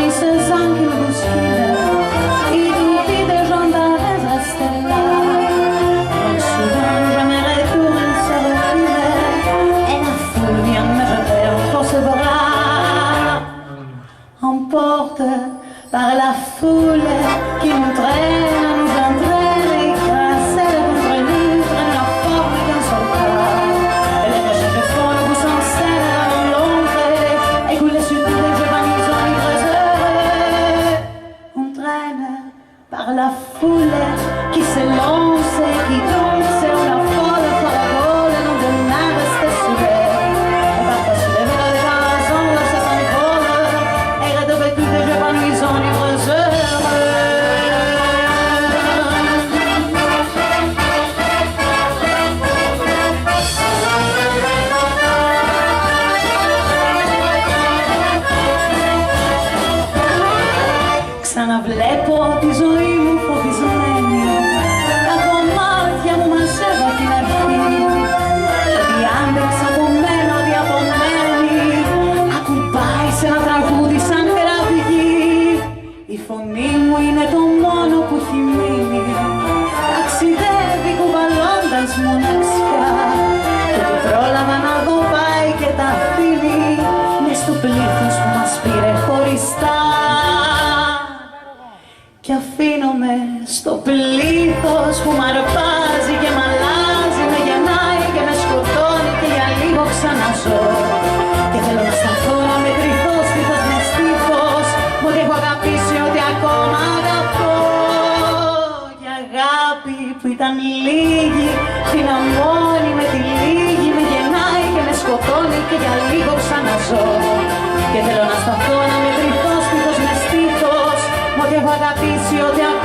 mis ángeles busquent et douter des gens restent là. Donc soudain je me retourne, se recule et la foule vient me jeter entre ses bras. Emporte par la foule qui nous traîne, nous entraîne, écrasés contre nous, prennent la forme d'un seul corps. Et les recherches font le goût sans scène à l'ombre, écoulés sur tous les jeux vanissants, libres heureux. On traîne par la foule qui s'élance et qui danse, on la folle, faragole, non de n'a resté soulé. Et parfois se lever dans les raisons, se s'envole, et retomber tous les jeux vanissants, libres heureux. Ξαναβλέπω τη ζωή μου φοβισμένη, τα κομμάτια μου μαζεύω την αρχή. Ότι άντεξα από μένα διαπομένη, ακουμπάει σε ένα τραγούδι σαν κραυγή. Η φωνή μου είναι το μόνο που έχει μείνει, ταξιδεύει κουβαλώντας μοναξιά. Και που πρόλαβα να δω πάει και τα αφήνει μες στο πλήθος που μας πήρε χωριστά. Κι αφήνομαι στο πλήθος που μ' αρπάζει και μ' αλλάζει, με γεννάει και με σκοτώνει και για λίγο ξαναζώ. Και θέλω να σταθώ, να μετρηθώ στήθος με στήθος, μου ότι έχω αγαπήσει ό,τι ακόμα αγαπώ. Και αγάπη που ήταν λίγη, φύνα μόνη με τη λίγη, με γεννάει και με σκοτώνει και για λίγο ξαναζώ. Και θέλω να σταθώ, να μετρηθώ στήθος με στήθος, μου ότι έχω αγαπήσει ό,τι ακόμα